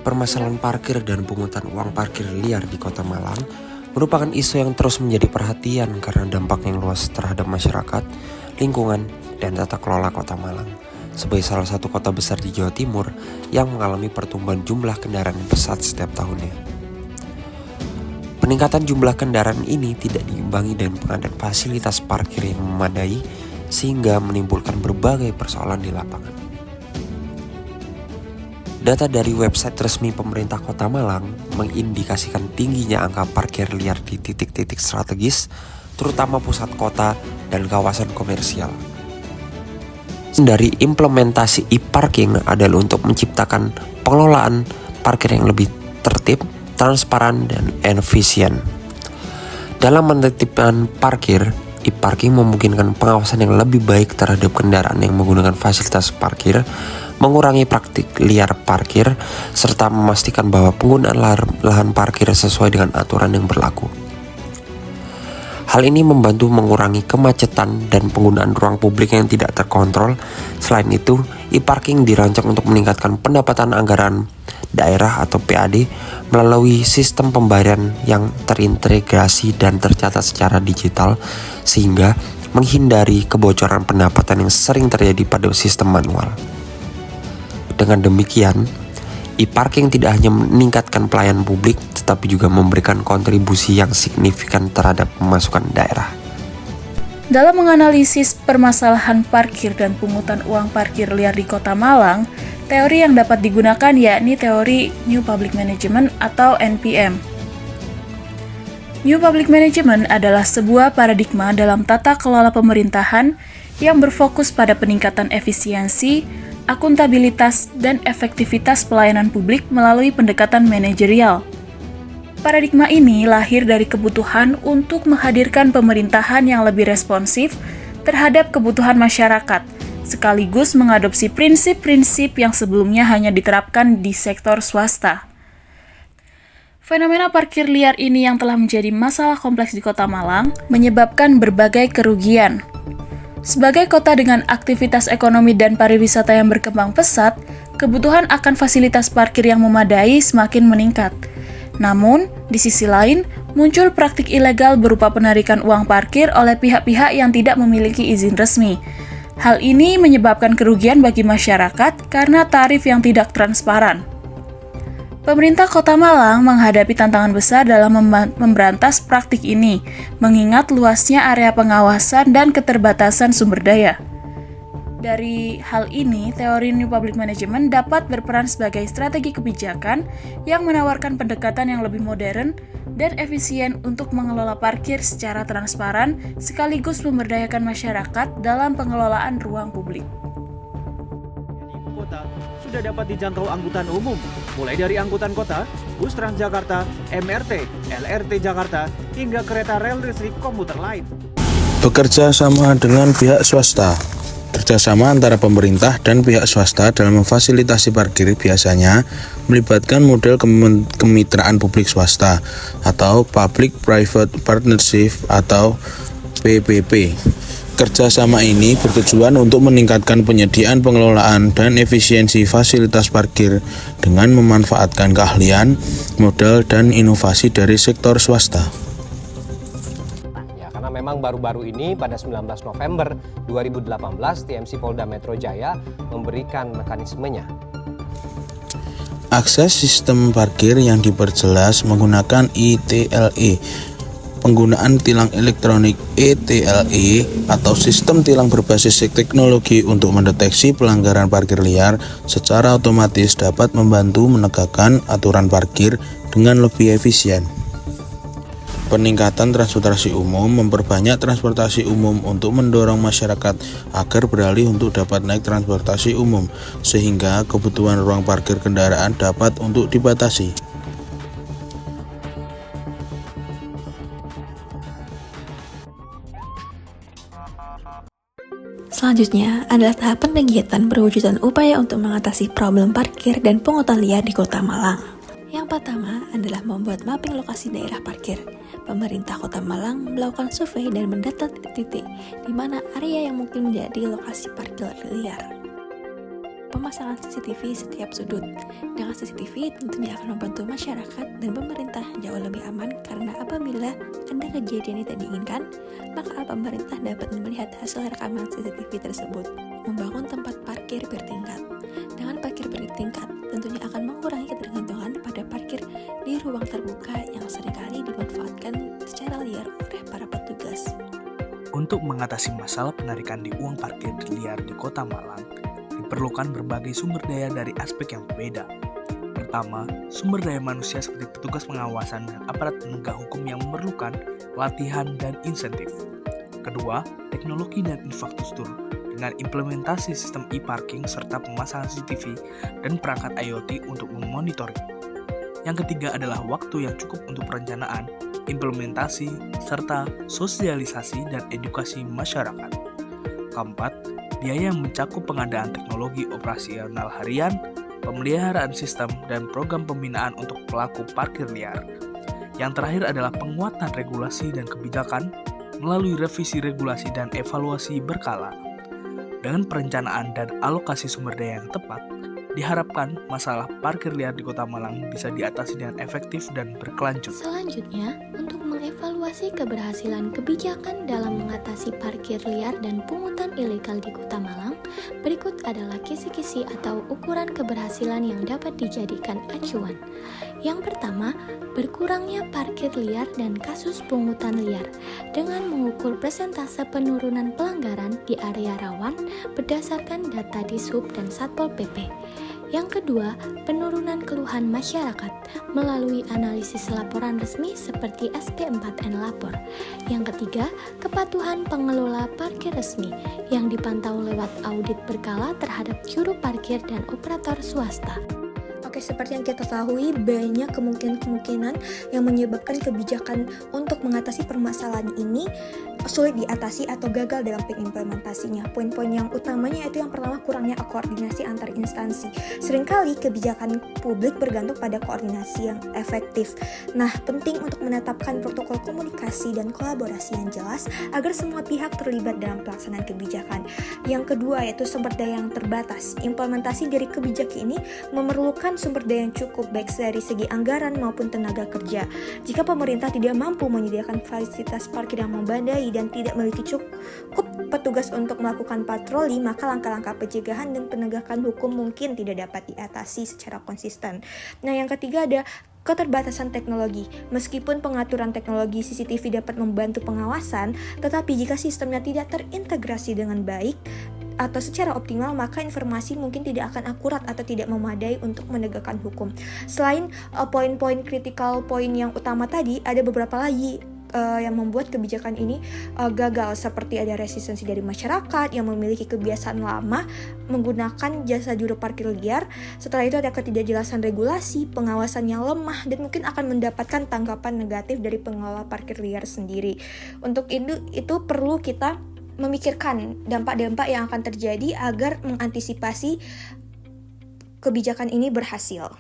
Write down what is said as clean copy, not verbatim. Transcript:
Permasalahan parkir dan pungutan uang parkir liar di Kota Malang merupakan isu yang terus menjadi perhatian karena dampak yang luas terhadap masyarakat, lingkungan, dan tata kelola Kota Malang. Sebagai salah satu kota besar di Jawa Timur yang mengalami pertumbuhan jumlah kendaraan yang pesat setiap tahunnya. Peningkatan jumlah kendaraan ini tidak diimbangi dengan pengadaan fasilitas parkir yang memadai sehingga menimbulkan berbagai persoalan di lapangan. Data dari website resmi pemerintah Kota Malang mengindikasikan tingginya angka parkir liar di titik-titik strategis, terutama pusat kota dan kawasan komersial. Dari implementasi e-parking adalah untuk menciptakan pengelolaan parkir yang lebih tertib, transparan, dan efisien. Dalam menertibkan parkir, e-parking memungkinkan pengawasan yang lebih baik terhadap kendaraan yang menggunakan fasilitas parkir, mengurangi praktik liar parkir, serta memastikan bahwa penggunaan lahan parkir sesuai dengan aturan yang berlaku. Hal ini membantu mengurangi kemacetan dan penggunaan ruang publik yang tidak terkontrol. Selain itu, e-parking dirancang untuk meningkatkan pendapatan anggaran daerah atau PAD melalui sistem pembayaran yang terintegrasi dan tercatat secara digital, sehingga menghindari kebocoran pendapatan yang sering terjadi pada sistem manual. Dengan demikian, e-parking tidak hanya meningkatkan pelayanan publik, tetapi juga memberikan kontribusi yang signifikan terhadap pemasukan daerah. Dalam menganalisis permasalahan parkir dan pungutan uang parkir liar di Kota Malang, teori yang dapat digunakan yakni teori New Public Management atau NPM. New Public Management adalah sebuah paradigma dalam tata kelola pemerintahan yang berfokus pada peningkatan efisiensi, akuntabilitas, dan efektivitas pelayanan publik melalui pendekatan manajerial. Paradigma ini lahir dari kebutuhan untuk menghadirkan pemerintahan yang lebih responsif terhadap kebutuhan masyarakat, sekaligus mengadopsi prinsip-prinsip yang sebelumnya hanya diterapkan di sektor swasta. Fenomena parkir liar ini yang telah menjadi masalah kompleks di Kota Malang menyebabkan berbagai kerugian. Sebagai kota dengan aktivitas ekonomi dan pariwisata yang berkembang pesat, kebutuhan akan fasilitas parkir yang memadai semakin meningkat. Namun, di sisi lain, muncul praktik ilegal berupa penarikan uang parkir oleh pihak-pihak yang tidak memiliki izin resmi. Hal ini menyebabkan kerugian bagi masyarakat karena tarif yang tidak transparan. Pemerintah Kota Malang menghadapi tantangan besar dalam memberantas praktik ini, mengingat luasnya area pengawasan dan keterbatasan sumber daya. Dari hal ini, teori New Public Management dapat berperan sebagai strategi kebijakan yang menawarkan pendekatan yang lebih modern dan efisien untuk mengelola parkir secara transparan, sekaligus memberdayakan masyarakat dalam pengelolaan ruang publik. Kota sudah dapat dijangkau angkutan umum, mulai dari angkutan kota, bus Transjakarta, MRT, LRT Jakarta, hingga kereta rel listrik komuter lain. Bekerja sama dengan pihak swasta. Kerjasama antara pemerintah dan pihak swasta dalam memfasilitasi parkir biasanya melibatkan model kemitraan publik swasta atau Public Private Partnership atau PPP. Kerjasama ini bertujuan untuk meningkatkan penyediaan, pengelolaan, dan efisiensi fasilitas parkir dengan memanfaatkan keahlian, modal, dan inovasi dari sektor swasta. Ya, karena memang baru-baru ini pada 19 November 2018 TMC Polda Metro Jaya memberikan mekanismenya. Akses sistem parkir yang diperjelas menggunakan ITLE. Penggunaan tilang elektronik ETLE atau sistem tilang berbasis teknologi untuk mendeteksi pelanggaran parkir liar secara otomatis dapat membantu menegakkan aturan parkir dengan lebih efisien. Peningkatan transportasi umum memperbanyak transportasi umum untuk mendorong masyarakat agar beralih untuk dapat naik transportasi umum, sehingga kebutuhan ruang parkir kendaraan dapat untuk dibatasi. Selanjutnya adalah tahapan kegiatan perwujudan upaya untuk mengatasi problem parkir dan pungutan liar di Kota Malang. Yang pertama adalah membuat mapping lokasi daerah parkir. Pemerintah Kota Malang melakukan survei dan mendata titik-titik di mana area yang mungkin menjadi lokasi parkir liar. pemasangan CCTV setiap sudut. Dengan CCTV tentunya akan membantu masyarakat dan pemerintah jauh lebih aman karena apabila ada kejadian yang tidak diinginkan, maka pemerintah dapat melihat hasil rekaman CCTV tersebut. Membangun tempat parkir bertingkat. Dengan parkir bertingkat, tentunya akan mengurangi ketergantungan pada parkir di ruang terbuka yang seringkali dimanfaatkan secara liar oleh para petugas. Untuk mengatasi masalah penarikan di uang parkir liar di Kota Malang, diperlukan berbagai sumber daya dari aspek yang berbeda. Pertama, sumber daya manusia seperti petugas pengawasan dan aparat penegak hukum yang memerlukan pelatihan dan insentif. Kedua, teknologi dan infrastruktur dengan implementasi sistem e-parking serta pemasangan CCTV dan perangkat IoT untuk memonitoring. Yang ketiga adalah waktu yang cukup untuk perencanaan, implementasi, serta sosialisasi dan edukasi masyarakat. Keempat, biaya yang mencakup pengadaan teknologi operasional harian, pemeliharaan sistem, dan program pembinaan untuk pelaku parkir liar. Yang terakhir adalah penguatan regulasi dan kebijakan melalui revisi regulasi dan evaluasi berkala. Dengan perencanaan dan alokasi sumber daya yang tepat, diharapkan masalah parkir liar di Kota Malang bisa diatasi dengan efektif dan berkelanjutan. Selanjutnya, untuk mengevaluasi keberhasilan kebijakan dalam mengatasi parkir liar dan pungutan ilegal di Kota Malang, berikut adalah kisi-kisi atau ukuran keberhasilan yang dapat dijadikan acuan. Yang pertama, berkurangnya parkir liar dan kasus pungutan liar dengan mengukur persentase penurunan pelanggaran di area rawan berdasarkan data Dishub dan Satpol PP. Yang kedua, penurunan keluhan masyarakat melalui analisis laporan resmi seperti SP4N Lapor. Yang ketiga, kepatuhan pengelola parkir resmi yang dipantau lewat audit berkala terhadap juru parkir dan operator swasta. Oke, seperti yang kita ketahui, banyak kemungkinan yang menyebabkan kebijakan untuk mengatasi permasalahan ini sulit diatasi atau gagal dalam pengimplementasinya. Poin-poin yang utamanya yaitu yang pertama, kurangnya koordinasi antar instansi. Seringkali kebijakan publik bergantung pada koordinasi yang efektif. Nah, penting untuk menetapkan protokol komunikasi dan kolaborasi yang jelas agar semua pihak terlibat dalam pelaksanaan kebijakan. Yang kedua yaitu sumber daya yang terbatas. Implementasi dari kebijakan ini memerlukan sumber daya yang cukup baik dari segi anggaran maupun tenaga kerja. Jika pemerintah tidak mampu menyediakan fasilitas parkir yang memadai dan tidak memiliki cukup petugas untuk melakukan patroli, maka langkah-langkah pencegahan dan penegakan hukum mungkin tidak dapat diatasi secara konsisten. Nah, yang ketiga ada keterbatasan teknologi. Meskipun pengaturan teknologi CCTV dapat membantu pengawasan, tetapi jika sistemnya tidak terintegrasi dengan baik atau secara optimal, maka informasi mungkin tidak akan akurat atau tidak memadai untuk menegakkan hukum. Selain poin-poin kritikal, poin yang utama tadi, ada beberapa lagi yang membuat kebijakan ini gagal, seperti ada resistensi dari masyarakat yang memiliki kebiasaan lama menggunakan jasa juru parkir liar. Setelah itu ada ketidakjelasan regulasi, pengawasan yang lemah, dan mungkin akan mendapatkan tanggapan negatif dari pengelola parkir liar sendiri. Untuk itu perlu kita memikirkan dampak-dampak yang akan terjadi agar mengantisipasi kebijakan ini berhasil.